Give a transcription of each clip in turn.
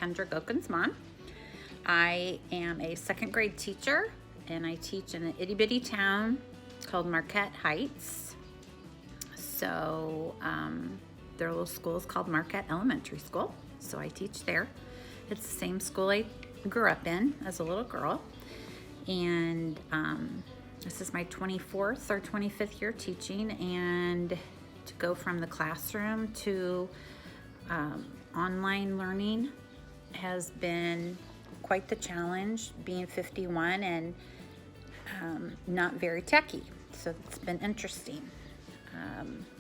Kendra Goeken's mom. I am a second grade teacher, and I teach in an itty bitty town called Marquette Heights. So their little school is called Marquette Elementary School, so I teach there. It's the same school I grew up in as a little girl, and this is my 24th or 25th year teaching, and to go from the classroom to online learning has been quite the challenge, being 51 and not very techy, so it's been interesting.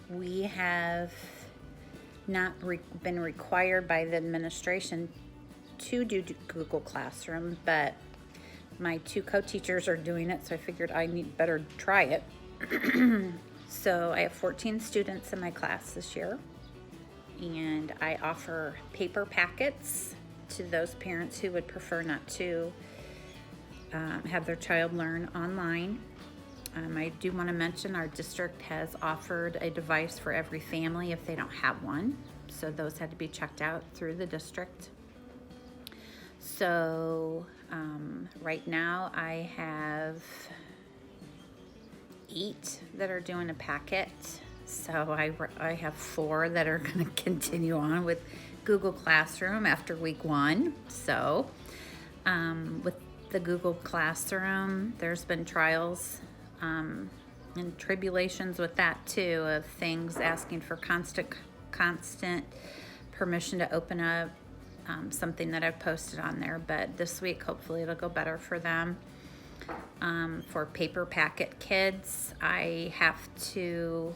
We have not been required by the administration to do Google Classroom, but my two co-teachers are doing it, so I figured I better try it. So I have 14 students in my class this year, and I offer paper packets to those parents who would prefer not to have their child learn online. I do want to mention our district has offered a device for every family if they don't have one, so those had to be checked out through the district. So right now I have 8 that are doing a packet, so I have 4 that are going to continue on with Google Classroom after week 1. So with the Google Classroom, there's been trials and tribulations with that too, of things asking for constant permission to open up something that I've posted on there, but this week hopefully it'll go better for them. For paper packet kids, I have to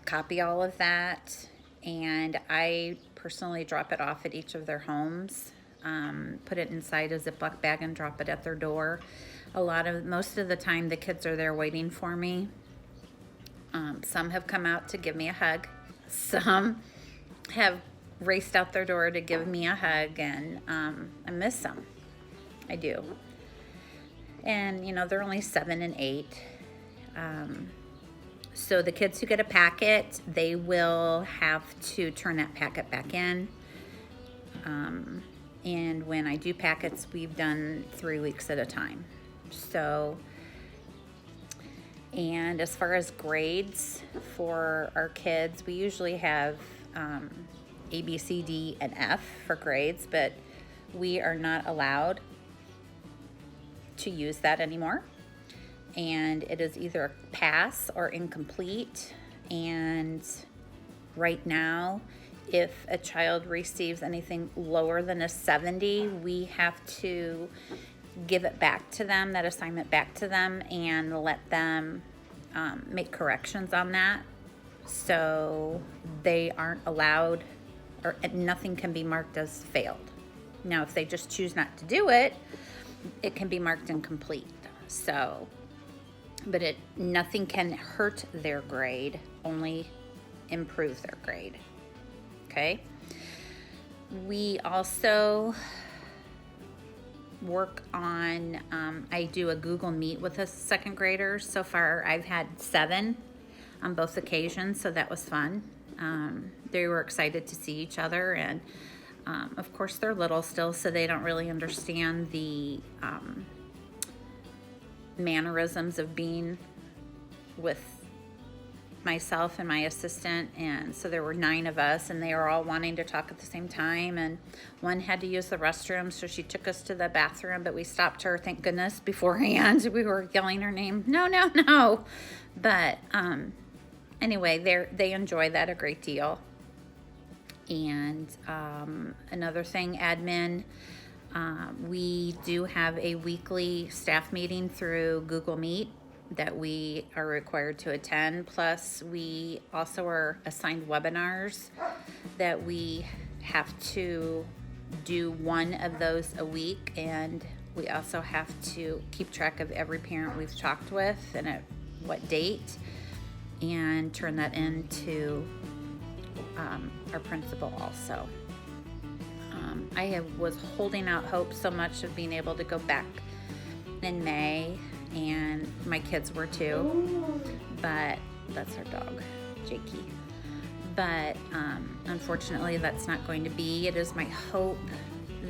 copy all of that, and I personally drop it off at each of their homes, put it inside a Ziploc bag and drop it at their door. Most of the time the kids are there waiting for me. Some have come out to give me a hug. Some have raced out their door to give me a hug, and I miss them. I do. And you know, they're only 7 and 8. So the kids who get a packet, they will have to turn that packet back in. And when I do packets, we've done 3 weeks at a time. So, and as far as grades for our kids, we usually have A, B, C, D, and F for grades, but we are not allowed to use that anymore. And it is either a pass or incomplete. And right now, if a child receives anything lower than a 70, we have to give it back to them, that assignment back to them, and let them make corrections on that. So they aren't allowed, or nothing can be marked as failed. Now, if they just choose not to do it, it can be marked incomplete. So, but nothing can hurt their grade, only improve their grade. Okay. We also work on, I do a Google Meet with the second graders. So far, I've had 7 on both occasions, so that was fun. They were excited to see each other, and of course, they're little still, so they don't really understand the mannerisms of being with myself and my assistant. And so there were 9 of us, and they were all wanting to talk at the same time, and one had to use the restroom, so she took us to the bathroom, but we stopped her, thank goodness, beforehand. We were yelling her name, no. But anyway, they enjoy that a great deal. And another thing, admin, we do have a weekly staff meeting through Google Meet that we are required to attend. Plus, we also are assigned webinars that we have to do 1 of those a week, and we also have to keep track of every parent we've talked with and at what date, and turn that into our principal also. I was holding out hope so much of being able to go back in May, and my kids were too, but that's our dog, Jakey. but unfortunately that's not going to be. It is my hope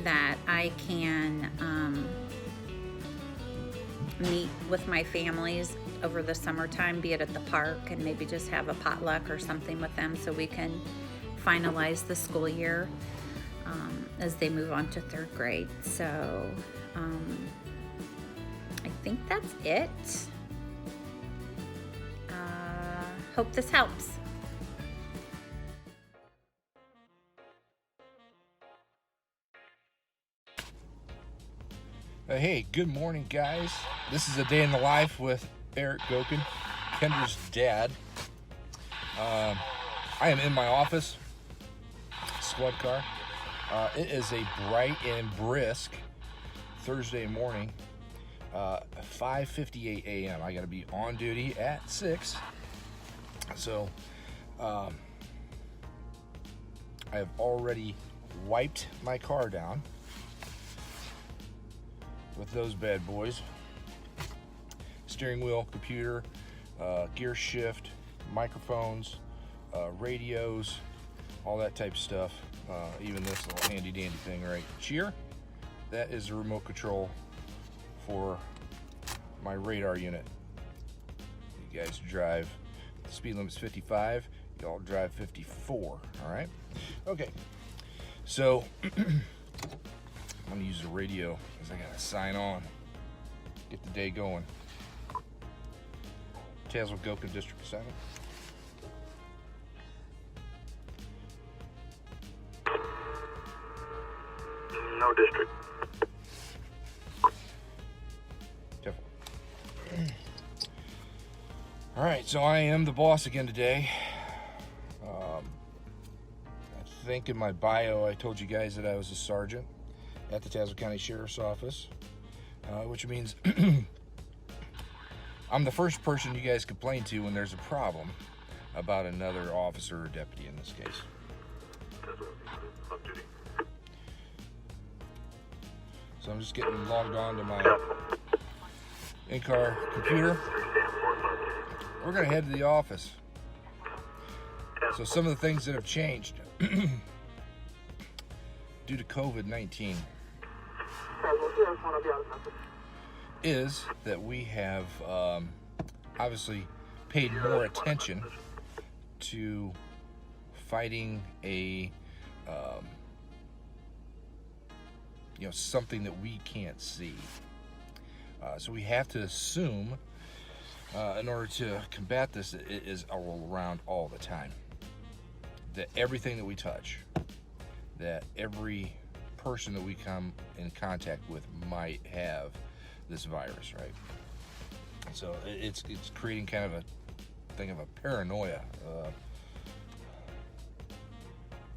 that I can meet with my families over the summertime, be it at the park, and maybe just have a potluck or something with them so we can finalize the school year as they move on to 3rd grade. So I think that's it. Hope this helps. Hey, good morning, guys. This is a day in the life with Eric Goeken, Kendra's dad. I am in my office, squad car. It is a bright and brisk Thursday morning, 5:58 a.m. I got to be on duty at 6. So I have already wiped my car down with those bad boys. Steering wheel, computer, gear shift, microphones, radios, all that type of stuff. Even this little handy dandy thing right here, that is the remote control for my radar unit. You guys drive, the speed limit's 55, y'all drive 54, all right? Okay, so I'm gonna use the radio because I gotta sign on, get the day going. Tazewell, Goeken, District 7. No district. All right, so I am the boss again today. I think in my bio I told you guys that I was a sergeant at the Tazewell County Sheriff's Office, which means I'm the first person you guys complain to when there's a problem about another officer or deputy in this case. So I'm just getting logged on to my in-car computer. We're gonna head to the office. So some of the things that have changed due to COVID-19 is that we have obviously paid more attention to fighting a something that we can't see. So we have to assume in order to combat this, it is all around all the time. That everything that we touch, that every person that we come in contact with might have this virus, right? So it's creating kind of a thing of a paranoia,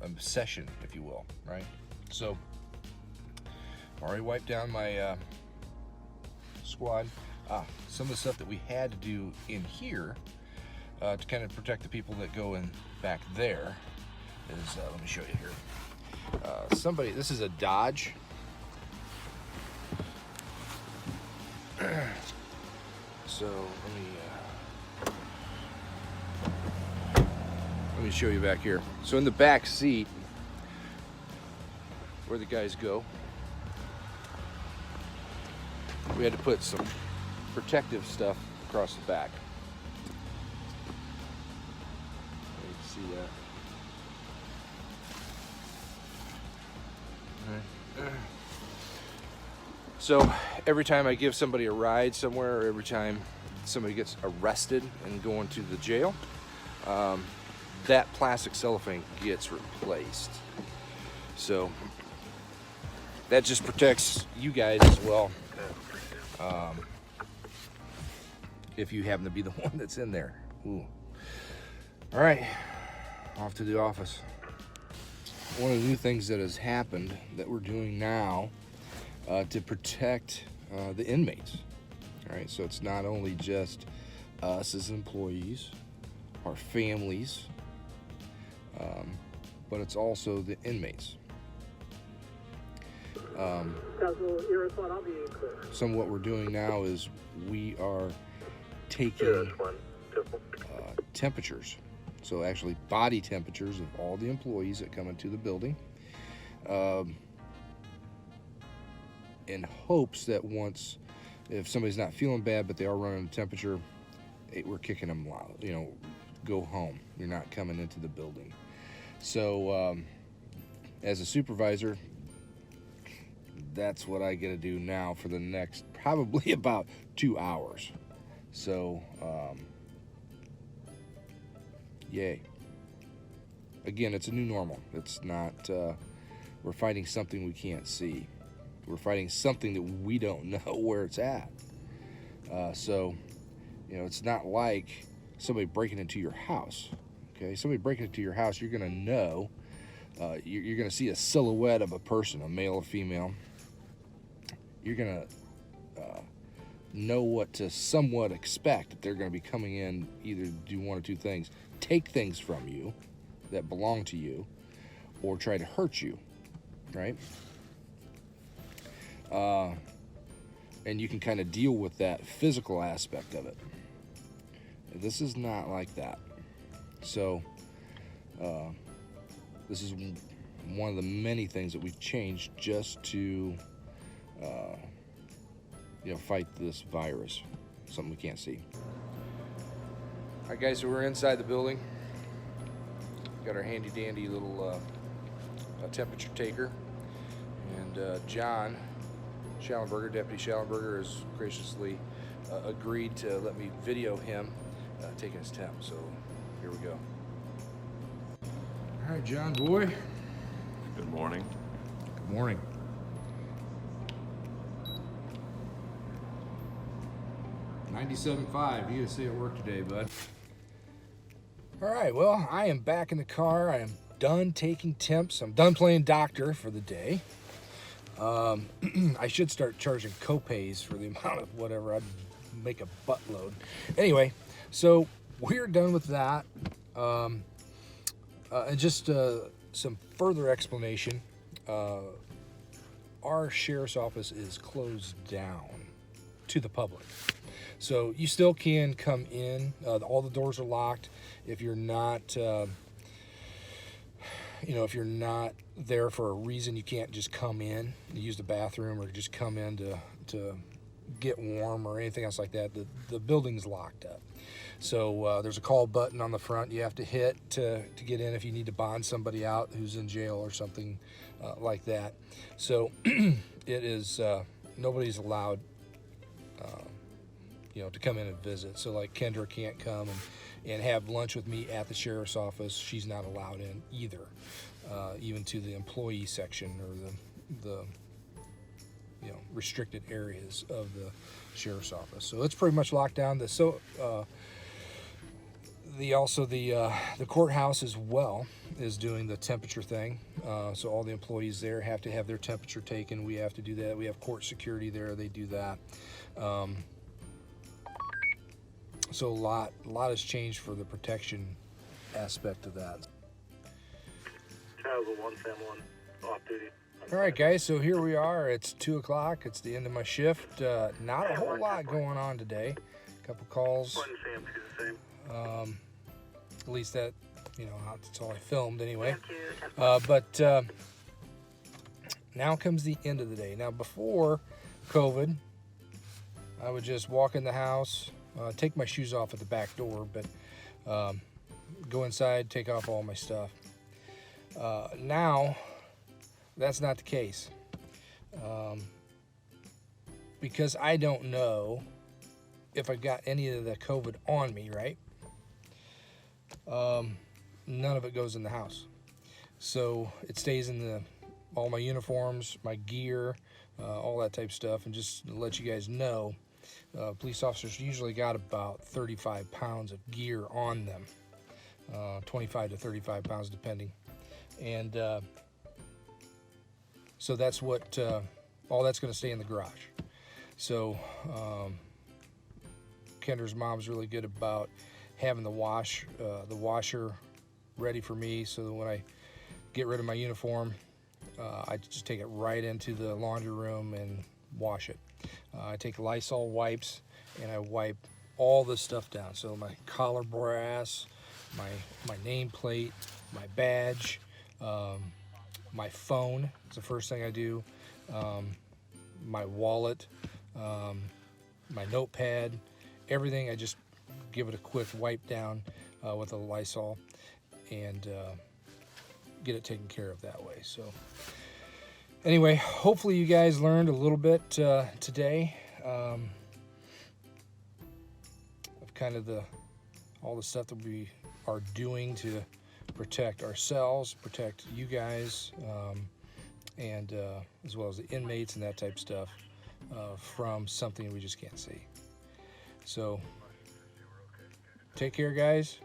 obsession, if you will, right? So I already wiped down my squad. Some of the stuff that we had to do in here to kind of protect the people that go in back there is, let me show you here. This is a Dodge. So let me show you back here. So in the back seat, where the guys go, we had to put some protective stuff across the back. You can see that. All right. So every time I give somebody a ride somewhere, or every time somebody gets arrested and going to the jail, that plastic cellophane gets replaced. So that just protects you guys as well. If you happen to be the one that's in there. Ooh. All right, off to the office. One of the new things that has happened that we're doing now to protect the inmates. All right, so it's not only just us as employees, our families, but it's also the inmates. Some of what we're doing now is we are taking temperatures. so actually body temperatures of all the employees that come into the building, in hopes that once, if somebody's not feeling bad but they are running a temperature, we're kicking them out, go home. You're not coming into the building. So as a supervisor, that's what I get to do now for the next probably about 2 hours. So yay. Again, it's a new normal. It's not, we're fighting something we can't see. We're fighting something that we don't know where it's at. So, it's not like somebody breaking into your house. Okay, somebody breaking into your house, you're gonna know, you're gonna see a silhouette of a person, a male or female. You're gonna know what to somewhat expect, that they're gonna be coming in, either do one or two things: take things from you that belong to you, or try to hurt you, right? And you can kind of deal with that physical aspect of it. This is not like that. So this is one of the many things that we've changed just to fight this virus, something we can't see. All right, guys, so we're inside the building. Got our handy dandy little temperature taker, and John Schallenberger, Deputy Schallenberger, has graciously agreed to let me video him taking his temp. So here we go. All right, John boy. Good morning. Good morning. $97.5. You gotta stay at work today, bud. All right, well, I am back in the car. I am done taking temps. I'm done playing doctor for the day. I should start charging copays for the amount of whatever. I'd make a buttload. Anyway, so we're done with that. And just some further explanation. Our sheriff's office is closed down to the public. So you still can come in. All the doors are locked. If you're not, if you're not there for a reason, you can't just come in, use the bathroom, or just come in to get warm or anything else like that. The building's locked up. So there's a call button on the front you have to hit to get in if you need to bond somebody out who's in jail or something like that. So it is, nobody's allowed to come in and visit. So like Kendra can't come and have lunch with me at the sheriff's office. She's not allowed in either, even to the employee section or the restricted areas of the sheriff's office. So it's pretty much locked down. The courthouse as well is doing the temperature thing. So all the employees there have to have their temperature taken. We have to do that. We have court security there. They do that. So a lot has changed for the protection aspect of that. Child 1, Sam 1, off duty. All right, guys, so here we are. It's 2 o'clock. It's the end of my shift. Not a whole lot going on today. A couple calls. 1 Sam 2 the same. At least that's all I filmed anyway. But now comes the end of the day. Now, before COVID, I would just walk in the house, take my shoes off at the back door, but go inside, take off all my stuff. Now, that's not the case. Because I don't know if I got any of the COVID on me, right? None of it goes in the house. So it stays in all my uniforms, my gear, all that type of stuff. And just to let you guys know, police officers usually got about 35 pounds of gear on them, 25 to 35 pounds depending. And so that's what, all that's going to stay in the garage. So Kendra's mom's really good about having the washer ready for me, so that when I get rid of my uniform, I just take it right into the laundry room and wash it. I take Lysol wipes and I wipe all this stuff down. So my collar brass, my nameplate, my badge, my phone. It's the first thing I do. My wallet, my notepad, everything. I just give it a quick wipe down with a Lysol and get it taken care of that way. So anyway, hopefully you guys learned a little bit today of kind of all the stuff that we are doing to protect ourselves, protect you guys, and as well as the inmates and that type of stuff from something we just can't see. So take care, guys.